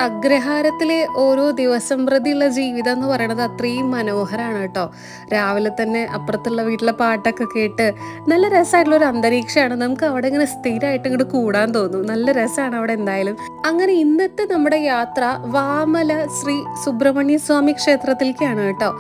അഗ്രഹാരത്തിലെ ഓരോ ദിവസം പ്രതിയുള്ള ജീവിതം എന്ന് പറയുന്നത് അത്രയും മനോഹരമാണ് കേട്ടോ. രാവിലെ തന്നെ അപ്പുറത്തുള്ള വീട്ടിലെ പാട്ടൊക്കെ കേട്ട് നല്ല രസമായിട്ടുള്ള ഒരു അന്തരീക്ഷമാണ്. നമുക്ക് അവിടെ ഇങ്ങനെ സ്ഥിരമായിട്ട് ഇങ്ങോട്ട് കൂടാൻ തോന്നും. നല്ല രസമാണ് അവിടെ എന്തായാലും. അങ്ങനെ ഇന്നത്തെ നമ്മുടെ യാത്ര വാമല ശ്രീ സുബ്രഹ്മണ്യ സ്വാമി ക്ഷേത്രത്തിലേക്കാണ് കേട്ടോ.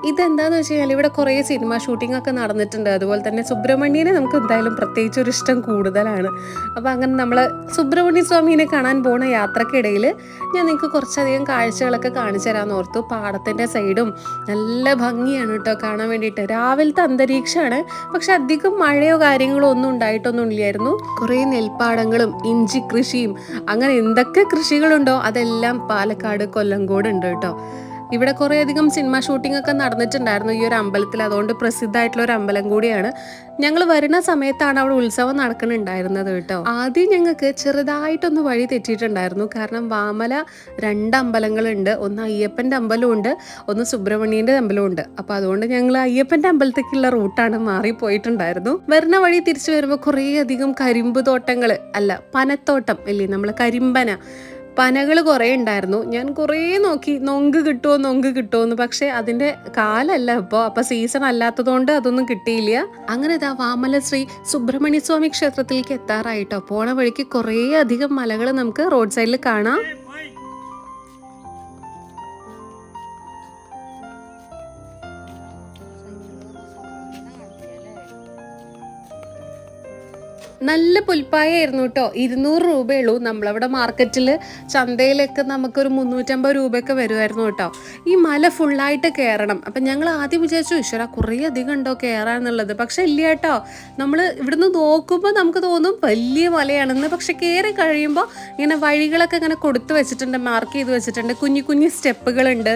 ഇതെന്താന്ന് വെച്ച് കഴിഞ്ഞാൽ ഇവിടെ കുറേ സിനിമ ഷൂട്ടിംഗ് ഒക്കെ നടന്നിട്ടുണ്ട്. അതുപോലെ തന്നെ സുബ്രഹ്മണ്യനെ നമുക്ക് എന്തായാലും പ്രത്യേകിച്ച് ഒരു ഇഷ്ടം കൂടുതലാണ്. അപ്പോൾ അങ്ങനെ നമ്മൾ സുബ്രഹ്മണ്യ സ്വാമീനെ കാണാൻ പോണ യാത്രക്കിടയിൽ ഞാൻ നിങ്ങൾക്ക് കുറച്ചധികം കാഴ്ചകളൊക്കെ കാണിച്ചു തരാമെന്ന് ഓർത്തു. പാടത്തിൻ്റെ സൈഡും നല്ല ഭംഗിയാണ് കേട്ടോ കാണാൻ വേണ്ടിയിട്ട്. രാവിലത്തെ അന്തരീക്ഷമാണ്, പക്ഷെ അധികം മഴയോ കാര്യങ്ങളോ ഒന്നും ഉണ്ടായിട്ടൊന്നും ഇല്ലായിരുന്നു. കുറേ നെൽപ്പാടങ്ങളും ഇഞ്ചി കൃഷിയും അങ്ങനെ എന്തൊക്കെ കൃഷികളുണ്ടോ അതെല്ലാം പാലക്കാട് കൊല്ലങ്കോട് ഉണ്ട് കേട്ടോ. ഇവിടെ കുറേ അധികം സിനിമ ഷൂട്ടിംഗ് ഒക്കെ നടന്നിട്ടുണ്ടായിരുന്നു ഈ ഒരു അമ്പലത്തിൽ. അതുകൊണ്ട് പ്രസിദ്ധമായിട്ടുള്ള ഒരു അമ്പലം കൂടിയാണ്. ഞങ്ങൾ വരുന്ന സമയത്താണ് അവിടെ ഉത്സവം നടക്കുന്നുണ്ടായിരുന്നത് കേട്ടോ. ആദ്യം ഞങ്ങൾക്ക് ചെറുതായിട്ടൊന്ന് വഴി തെറ്റിയിട്ടുണ്ടായിരുന്നു. കാരണം വാമല 2 അമ്പലങ്ങളുണ്ട്. ഒന്ന് അയ്യപ്പൻ്റെ അമ്പലമുണ്ട്, ഒന്ന് സുബ്രഹ്മണ്യൻ്റെ അമ്പലമുണ്ട്. അപ്പോൾ അതുകൊണ്ട് ഞങ്ങൾ അയ്യപ്പൻ്റെ അമ്പലത്തേക്കുള്ള റൂട്ടാണ് മാറിപ്പോയിട്ടുണ്ടായിരുന്നു. വരുന്ന വഴി തിരിച്ചു വരുമ്പോൾ കുറേ അധികം കരിമ്പ് തോട്ടങ്ങൾ, അല്ല പനത്തോട്ടം അല്ലേ, നമ്മൾ കരിമ്പന പനകൾ കുറേ ഉണ്ടായിരുന്നു. ഞാൻ കുറേ നോക്കി നൊങ്ക് കിട്ടുമോന്ന്, പക്ഷെ അതിൻ്റെ കാലല്ല അപ്പോൾ സീസൺ അല്ലാത്തതുകൊണ്ട് അതൊന്നും കിട്ടിയില്ല. അങ്ങനെ ഇതാ വാമല ശ്രീ സുബ്രഹ്മണ്യ സ്വാമി ക്ഷേത്രത്തിലേക്ക് എത്താറായിട്ടോ. പോണ വഴിക്ക് കുറേ അധികം മലകൾ നമുക്ക് റോഡ് സൈഡിൽ കാണാം. നല്ല പുൽപ്പായായിരുന്നു കേട്ടോ. 200 രൂപയുള്ളൂ. നമ്മളവിടെ മാർക്കറ്റിൽ ചന്തയിലൊക്കെ നമുക്കൊരു 350 രൂപയൊക്കെ വരുമായിരുന്നു കേട്ടോ. ഈ മല ഫുള്ളായിട്ട് കയറണം. അപ്പം ഞങ്ങൾ ആദ്യം വിചാരിച്ചു ഈശ്വര കുറേ അധികം ഉണ്ടോ കയറാന്നുള്ളത്. പക്ഷെ ഇല്ല കേട്ടോ. നമ്മൾ ഇവിടുന്ന് നോക്കുമ്പോൾ നമുക്ക് തോന്നും വലിയ മലയാണെന്ന്. പക്ഷെ കയറി കഴിയുമ്പോൾ ഇങ്ങനെ വഴികളൊക്കെ ഇങ്ങനെ കൊടുത്തു വെച്ചിട്ടുണ്ട്, മാർക്ക് ചെയ്ത് വെച്ചിട്ടുണ്ട്. കുഞ്ഞു കുഞ്ഞു സ്റ്റെപ്പുകളുണ്ട്.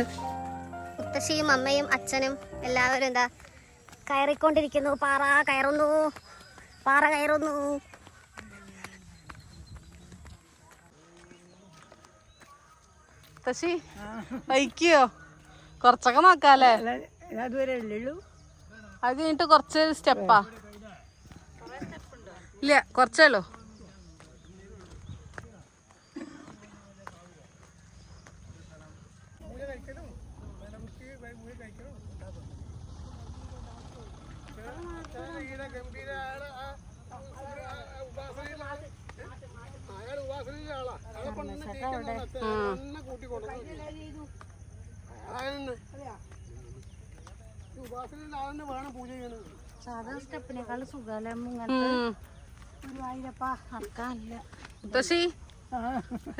മുത്തശ്ശിയും അമ്മയും അച്ഛനും എല്ലാവരും എന്താ കയറിക്കൊണ്ടിരിക്കുന്നു. പാറ കയറുന്നു. വൈക്കിയോ കൊറച്ചൊക്കെ നോക്കാല്ലേ? അത് കഴിഞ്ഞിട്ട് കുറച്ച് സ്റ്റെപ്പാ? ഇല്ല, കുറച്ചല്ലോ.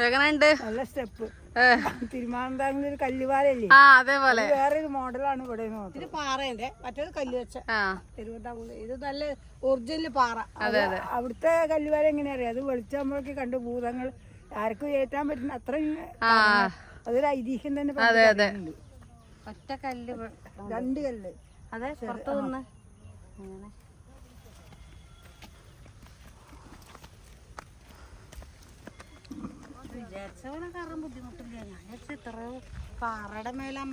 എങ്ങനെയുണ്ട്? നല്ല സ്റ്റെപ്പ്. തിരുമാന്താങ്ങൊരു കല്ലുപാലല്ലേ, അതേപോലെ വേറൊരു മോഡലാണ് ഇവിടെ. ഇത് പാറേന്റെ, മറ്റേത് കല്ല് വെച്ച തിരുവിതാംകൂർ. ഇത് നല്ല ഒറിജിനൽ പാറ. അവിടുത്തെ കല്ലുപാല എങ്ങനെയാ അറിയാം? അത് വെളിച്ചാകുമ്പോഴൊക്കെ കണ്ടു ഭൂതങ്ങൾ ആർക്കും ഏറ്റാൻ പറ്റുന്ന അത്ര അതൊരു ഐതിഹ്യം തന്നെ. ഒറ്റ കല്ല്, 2 കല്ല്. അതെ, പുറത്തു നിന്ന് വിചാരിച്ചവനെ കയറാൻ ബുദ്ധിമുട്ടില്ല. ഞാൻ വിചാരിച്ച ഇത്ര പാറയുടെ മേലെ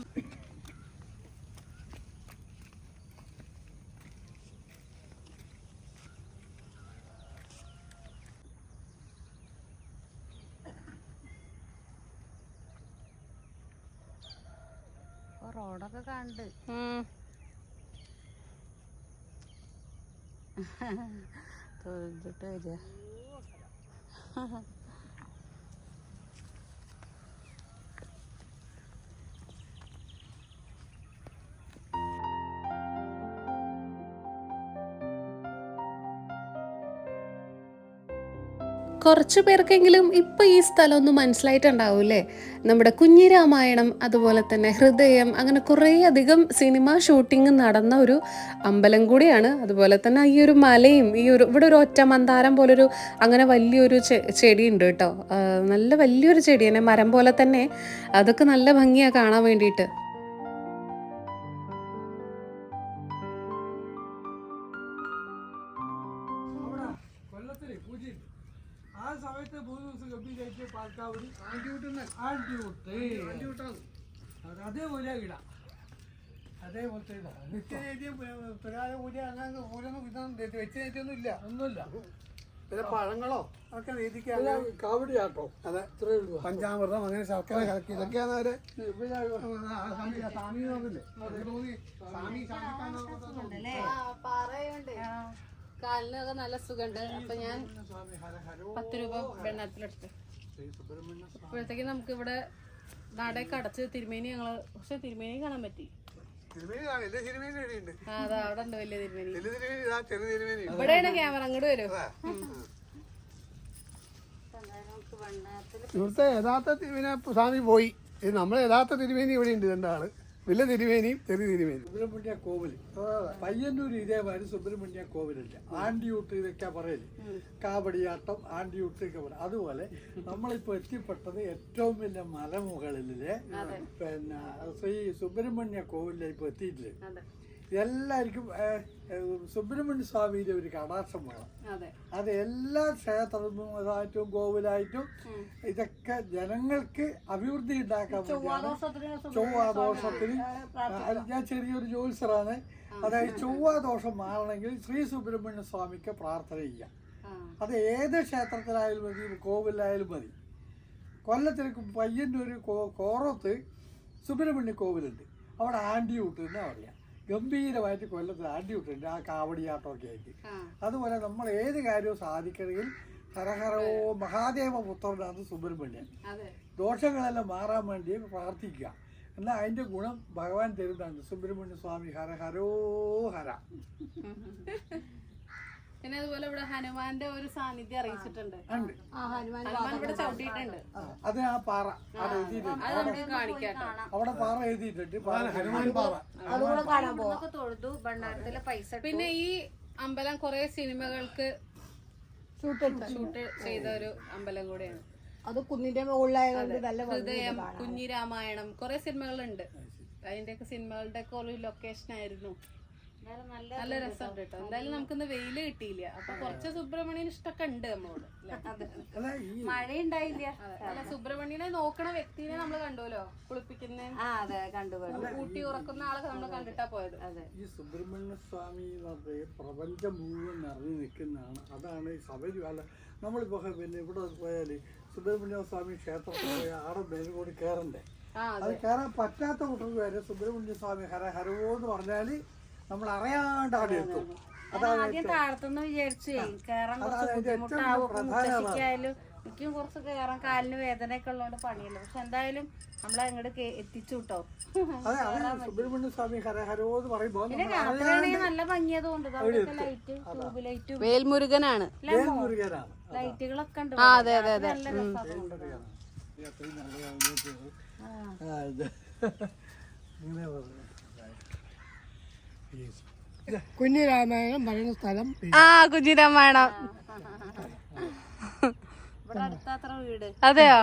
റോഡൊക്കെ കണ്ട് തൊഴിച്ചിട്ട് വരിക. കുറച്ച് പേർക്കെങ്കിലും ഇപ്പം ഈ സ്ഥലം ഒന്ന് മനസ്സിലായിട്ടുണ്ടാവൂല്ലേ. നമ്മുടെ കുഞ്ഞിരാമായണം, അതുപോലെ തന്നെ ഹൃദയം, അങ്ങനെ കുറേ അധികം സിനിമ ഷൂട്ടിംഗ് നടന്ന ഒരു അമ്പലം കൂടിയാണ്. അതുപോലെ തന്നെ ഈ ഒരു മലയും ഇവിടെ ഒരു ഒറ്റ മന്ദാരം പോലൊരു അങ്ങനെ വലിയൊരു ചെടിയുണ്ട് കേട്ടോ. നല്ല വലിയൊരു ചെടിയാണ്, മരം പോലെ തന്നെ. അതൊക്കെ നല്ല ഭംഗിയാണ് കാണാൻ വേണ്ടിയിട്ട്. അതേപോലെ ഇടാം, അതേപോലത്തെ നിത്യനേദ്യം പ്രകാരം പൂജ അങ്ങനെ പൂജൊന്നും വെച്ച് നേദ്യമൊന്നും ഇല്ല, ഒന്നുമില്ല. പിന്നെ പഴങ്ങളോ ഒക്കെ രീതിക്ക് കാവടി ആട്ടോ അതെ ഇത്രയേ ഉള്ളൂ. പഞ്ചാമൃതം അങ്ങനെ ശർക്കര കലക്കി ഇതൊക്കെയാണ് അവര് സ്വാമി പറഞ്ഞില്ലേ സ്വാമി പാറയുണ്ട് കാലിനൊക്കെ നല്ല സുഖമുണ്ട്. അപ്പൊ ഞാൻ 10 രൂപ വെണ്ണത്തിലെടുത്ത് ഇപ്പോഴത്തേക്ക് നമുക്ക് ഇവിടെ നടയൊക്കെ അടച്ച് തിരുമേനി ഞങ്ങള് പക്ഷെ തിരുമേനി കാണാൻ പറ്റി. അതാ അവിടെ ഉണ്ട് വലിയ തിരുമേനി. ഇവിടെയാണ് ക്യാമറ, അങ്ങോട്ട് വരും. ഇവിടുത്തെ യഥാർത്ഥ തിരുമേനി സ്വാമി പോയി. ഇത് നമ്മളെ യഥാർത്ഥ തിരുമേനി ഇവിടെ ഉണ്ട്. രണ്ടാള്, വലിയ തിരുമേനിയും ചെറിയ തിരുമേനി. സുബ്രഹ്മണ്യ കോവിൽ പയ്യന്നൂർ ഇതേമാതിരി സുബ്രഹ്മണ്യ കോവിലില്ല. ആണ്ടിയൂട്ട് ഇതൊക്കെ പറയല്, കാവടിയാട്ടം ആണ്ടിയൂട്ട് ഒക്കെ പറയും. അതുപോലെ നമ്മളിപ്പോ എത്തിപ്പെട്ടത് ഏറ്റവും വലിയ മലമുകളിലെ പിന്നെ ശ്രീ സുബ്രഹ്മണ്യ കോവിലിൽ ഇപ്പൊ എത്തിയിട്ടില്ലേ. എല്ലാവർക്കും സുബ്രഹ്മണ്യ സ്വാമിയുടെ ഒരു കടാക്ഷം വേണം. അത് എല്ലാ ക്ഷേത്രമായിട്ടും കോവിലായിട്ടും ഇതൊക്കെ ജനങ്ങൾക്ക് അഭിവൃദ്ധി ഉണ്ടാക്കാൻ വേണ്ടിയാണ്. ചൊവ്വാദോഷത്തിന് ഞാൻ ചെറിയൊരു ജ്യോത്സ്യറാണ്. അതായത് ചൊവ്വാദോഷം മാറണമെങ്കിൽ ശ്രീ സുബ്രഹ്മണ്യ സ്വാമിക്ക് പ്രാർത്ഥന ചെയ്യാം. അത് ഏത് ക്ഷേത്രത്തിലായാലും മതി, കോവിലായാലും മതി. കൊല്ലത്തിന് പയ്യന്നൂർ കോറത്ത് സുബ്രഹ്മണ്യ കോവിലുണ്ട്. അവിടെ ആണ്ടിയൂട്ട് എന്നാ പറയാം. ഗംഭീരമായിട്ട് കൊല്ലത്തിൽ ആണ്ടിയൂട്ടുണ്ട്, ആ കാവടിയാട്ടമൊക്കെ ആയിട്ട്. അതുപോലെ നമ്മൾ ഏത് കാര്യവും സാധിക്കണമെങ്കിൽ ഹരഹരോ മഹാദേവ പുത്രനാണ് സുബ്രഹ്മണ്യൻ. ദോഷങ്ങളെല്ലാം മാറാൻ വേണ്ടി പ്രാർത്ഥിക്കുക. എന്നാൽ അതിന്റെ ഗുണം ഭഗവാൻ തരുന്നതാണ്. സുബ്രഹ്മണ്യ സ്വാമി ഹരഹരോ ഹര. പിന്നെ അതുപോലെ ഇവിടെ ഹനുമാന്റെ ഒരു സാന്നിധ്യം അറിയിച്ചിട്ടുണ്ട്. ഹനുമാൻ ഇവിടെ ചവിട്ടിയിട്ടുണ്ട്. അത് ആ പാറ അവിടെ എഴുതിയിട്ടുണ്ട്. അത് നമുക്ക് കാണിക്കാം. അവിടെ പാറ എഴുതിയിട്ടുണ്ട്, ഹനുമാൻ പാറ. പിന്നെ ഈ അമ്പലം കുറെ സിനിമകൾക്ക് ഷൂട്ട് ചെയ്ത ഒരു അമ്പലം കൂടെയാണ്. അത് കുന്നിന്റെ മുകളിലായതുകൊണ്ട് നല്ല ഹൃദയം, കുഞ്ഞിരാമായണം, കുറെ സിനിമകളുണ്ട്. അതിന്റെയൊക്കെ സിനിമകളുടെ ഒക്കെ ഒരു ലൊക്കേഷൻ ആയിരുന്നു. നല്ല രസമുണ്ട് കേട്ടോ. എന്തായാലും നമുക്കിന്ന് വെയില് കിട്ടിയില്ല. അപ്പൊ കുറച്ച് സുബ്രഹ്മണ്യന് ഇഷ്ടമൊക്കെ ഉണ്ട് നമ്മളോട്. മഴയുണ്ടായില്ല. അല്ല, സുബ്രഹ്മണ്യനെ നോക്കണ വ്യക്തിനെ നമ്മള് കണ്ടുവല്ലോ, കുളിപ്പിക്കുന്ന ഊട്ടി ഉറക്കുന്ന ആളെ നമ്മൾ കണ്ടിട്ടാ പോയത്. ഈ സുബ്രഹ്മണ്യ സ്വാമി പ്രപഞ്ചം മുഴുവൻ നിറഞ്ഞു നിൽക്കുന്നതാണ്. അതാണ് ഈ ശബരിമല. നമ്മളിപ്പോ പിന്നെ ഇവിടെ പോയാല് സുബ്രഹ്മണ്യ സ്വാമി ക്ഷേത്രത്തിൽ പോയാൽ ആടെ മേലുകൂടി കയറണ്ടേ. അത് കയറാൻ പറ്റാത്ത കുട്ടികൾക്ക് വരെ സുബ്രഹ്മണ്യ സ്വാമി ഹര ഹരോ എന്ന് പറഞ്ഞാല് നമ്മൾ അറിയാണ്ട് അവിടെ എത്തും. ആദ്യം താഴത്തുനിന്ന് വിചാരിച്ചു കയറാൻ കുറച്ച് ബുദ്ധിമുട്ടാവും. മുത്തശ്ശിക്കായാലും എനിക്കും കുറച്ച് കയറാൻ കാലിന് വേദനയൊക്കെ ഉള്ളതുകൊണ്ട് പണിയല്ലോ. പക്ഷെ എന്തായാലും നമ്മളെ അങ്ങോട്ട് എത്തിച്ചു കേട്ടോ. സുബ്രഹ്മണ്യ സ്വാമി ഹര ഹരോ എന്ന് പറയുമ്പോ പിന്നെ രാത്രിയാണെങ്കിൽ നല്ല ഭംഗിയതുകൊണ്ട് ലൈറ്റ്, ട്യൂബ് ലൈറ്റ്, വേൽമുരുകനാണ്, ലൈറ്റുകളൊക്കെ ഉണ്ട്. അതെ അതെ അതെ. നല്ല രസമാണ്. കുഞ്ഞിരാമായണം പറയുന്ന സ്ഥലം. കുഞ്ഞിരാമായണം ഇവിടെ അടുത്തത്ര വീട്. അതെയോ?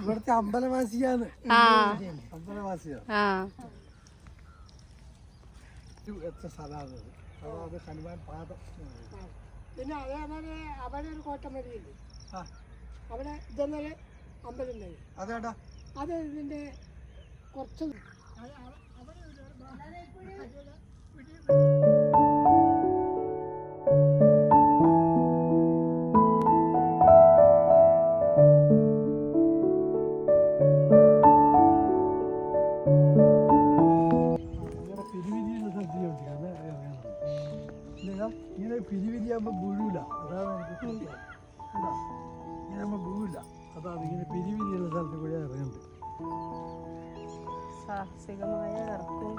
ഇവിടുത്തെ അമ്പലവാസിയാണ്. അമ്പലവാസിയാണ്. സ്ഥലമാണ് അതായത് ഹനുമാൻ പാദം. പിന്നെ അതേപോലെ അവിടെ ഒരു കോട്ടമരിയുണ്ട്. അവിടെ ഇതെന്നൊരു അമ്പലം ഉണ്ടായി. അതേടാ, അത് ഇതിന്റെ കുറച്ച് പിരിവിരിയുള്ള സദ്യയുണ്ട്. ഇങ്ങനെ പിരിവിരിയാകുമ്പോൾ വീഴൂല. അതാണ് എനിക്ക് ഇങ്ങനെ വീഴൂല. അതാണ് ഇങ്ങനെ പിരിവിരിയുള്ള സ്ഥലത്ത് കൂടെ ഇറങ്ങുന്നുണ്ട്. സാഹസികമായ ഇറക്കും.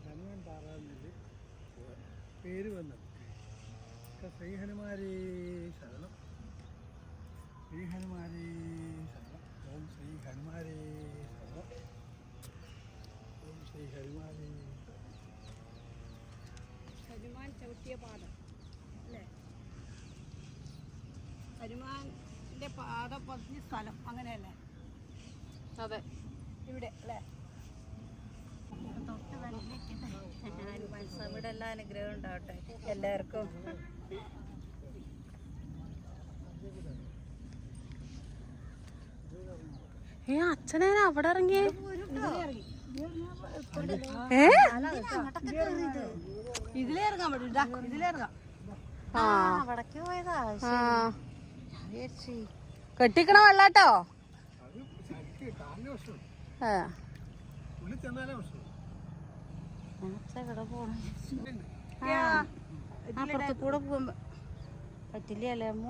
ഹനുമാൻ പാറാന്നില് പേര് വന്നത് ശ്രീ ഹനുമാരേ ശരണം, ശ്രീ ഹനുമാരേ ശരണം, ഓം ശ്രീ ഹനുമാരേ ശരണം, ഓം ശ്രീ ഹനുമാരേ. ഹനുമാൻ ചവിട്ടിയ പാദം. ഹനുമാന്റെ പാദം പതിഞ്ഞ സ്ഥലം അങ്ങനെയല്ലേ അതെ. ഇവിടെ അല്ലേ? ഹനുമാൻ സ്വാമിയുടെ എല്ലാ അനുഗ്രഹവും ഉണ്ടാവട്ടെ എല്ലാവർക്കും. അച്ഛനെ അവിടെ ഇറങ്ങിയേ. ഇതിലേ ഇറങ്ങാൻ പറ്റില്ല, ഇതിലിറങ്ങാം. അവിടേക്ക് പോയതാ. കെട്ടിക്കണ വെള്ളാട്ടോ. അപ്പുറത്ത് കൂടെ പോകാൻ പറ്റില്ലേ അമ്മ?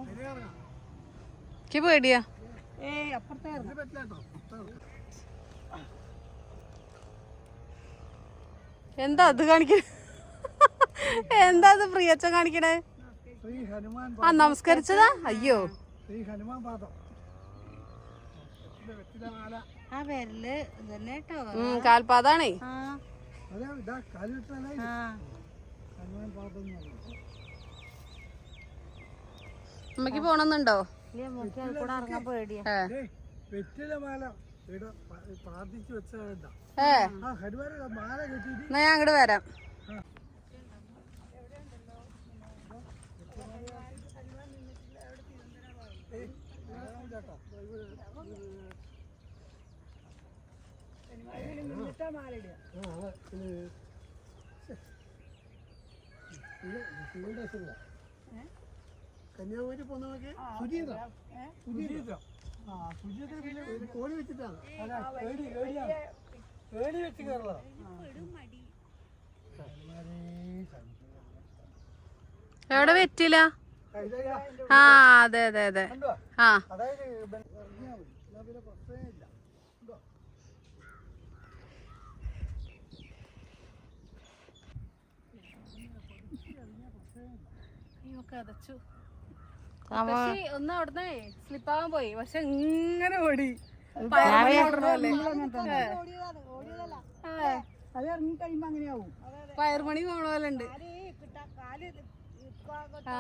എനിക്ക് പേടിയാ. ഏയ് അപ്പുറത്തേ ഇറങ്ങാം. എന്താ അത് കാണിക്കണേ? എന്താ അത് പ്രിയച്ചൻ കാണിക്കണേ? ശ്രീ ഹനുമാൻ ആ നമസ്കരിച്ചതാ. അയ്യോ, ശ്രീ ഹനുമാൻ പാദം. ആ വിരല് ഇതന്നെ കേട്ടോ. കാൽപാതാണേ. അതെ, ഇതാ കാലിട്ടാലേ ഹനുമാൻ പാദം എന്ന് പറയുന്നത്. അമ്മക്ക് പോണെന്നുണ്ടോ? കൂടെ ഇറങ്ങാൻ പേടിയാ. വെറ്റില മാല ഇവിടെ പ്രാർത്ഥിച്ചു വെച്ചാ. ഏ ആ ഹനുമാൻ മാല കെട്ടിട്ട് എന്നാ ഞാൻ അങ്ങോട്ട് വരാം. കന്യാകുമാരി പോകുന്നവർക്ക് സുജീത കോഴി വെച്ചിട്ടാണ്. ഏടി വെച്ച് കയറുക. എവിടെ വെറ്റില്ല? ആ അതെ അതെ അതെ. ആ അതായത് ഒന്ന് അവിടുന്ന് സ്ലിപ്പാവാൻ പോയി. പക്ഷെ ഇങ്ങനെ ഓടി അത് ഇറങ്ങി കഴിയുമ്പോ അങ്ങനെയാവും. പയർമണി പോണ പോലെ ഉണ്ട്. ആ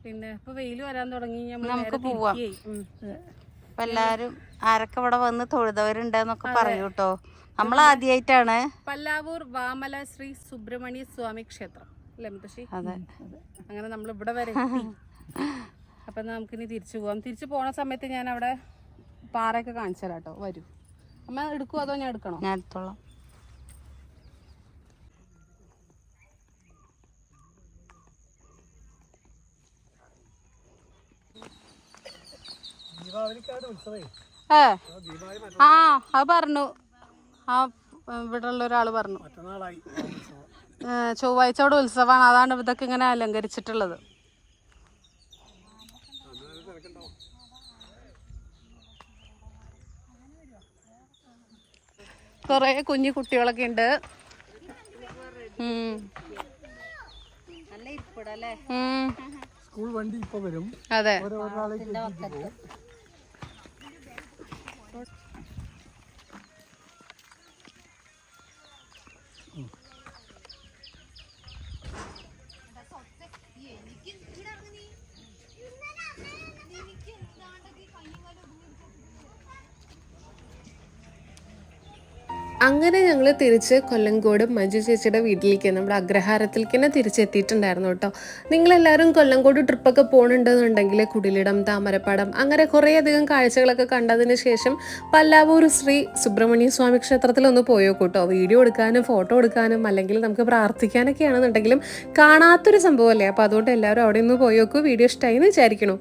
പിന്നെ ഇപ്പൊ വെയില് വരാൻ തുടങ്ങി. നമുക്ക് പോവാം. അപ്പൊ എല്ലാരും ആരൊക്കെ ഇവിടെ വന്ന് തൊഴുതവരുണ്ടെന്നൊക്കെ പറയൂ കേട്ടോ. നമ്മൾ ആദ്യമായിട്ടാണ്. പല്ലാവൂർ വാമല ശ്രീ സുബ്രഹ്മണ്യ സ്വാമി ക്ഷേത്രം അല്ലേ മുത്തശ്ശി? അതെ. അങ്ങനെ നമ്മൾ ഇവിടെ വരെ എത്തി. അപ്പൊ നമുക്കിനി തിരിച്ചു പോവാം. തിരിച്ചു പോണ സമയത്ത് ഞാൻ അവിടെ പാറയൊക്കെ കാണിച്ചു തരാം കേട്ടോ. വരൂ. അമ്മ എടുക്കുവോ അതോ ഞാൻ എടുക്കണോ? ഞാൻ എടുത്തോളാം. ദീപാവലിക്കാരുടെ ഉത്സവേ. ആ അത് പറഞ്ഞു. ആ ഇവിടെ ഉള്ള ഒരാള് പറഞ്ഞു മറ്റന്നാളായി ചൊവ്വാഴ്ച അവിടെ ഉത്സവമാണ്. അതാണ് ഇതൊക്കെ ഇങ്ങനെ അലങ്കരിച്ചിട്ടുള്ളത്. കൊറേ കുഞ്ഞു കുട്ടികളൊക്കെ ഉണ്ട്. നല്ല ഇരിപ്പിടല്ലേ? സ്കൂൾ വണ്ടി ഇപ്പൊ വരും. അതെ. ഒരാളേക്ക് പോകും. അങ്ങനെ ഞങ്ങൾ തിരിച്ച് കൊല്ലങ്കോട് മഞ്ജു ചേച്ചിയുടെ വീട്ടിലേക്ക്, നമ്മുടെ അഗ്രഹാരത്തിലേക്ക് തന്നെ തിരിച്ചെത്തിയിട്ടുണ്ടായിരുന്നു കേട്ടോ. നിങ്ങളെല്ലാവരും കൊല്ലങ്കോട് ട്രിപ്പൊക്കെ പോകുന്നുണ്ടെന്നുണ്ടെങ്കിൽ കുടിലിടം, താമരപ്പാടം അങ്ങനെ കുറേയധികം കാഴ്ചകളൊക്കെ കണ്ടതിന് ശേഷം പല്ലാവൂർ ശ്രീ സുബ്രഹ്മണ്യ സ്വാമി ക്ഷേത്രത്തിലൊന്ന് പോയോ കേട്ടോ. വീഡിയോ എടുക്കാനും ഫോട്ടോ എടുക്കാനും അല്ലെങ്കിൽ നമുക്ക് പ്രാർത്ഥിക്കാനൊക്കെ ആണെന്നുണ്ടെങ്കിലും കാണാത്തൊരു സംഭവമല്ലേ. അപ്പോൾ അതുകൊണ്ട് എല്ലാവരും അവിടെ ഒന്ന് പോയോക്കൂ. വീഡിയോ ഇഷ്ടമായി എന്ന് വിചാരിക്കണു.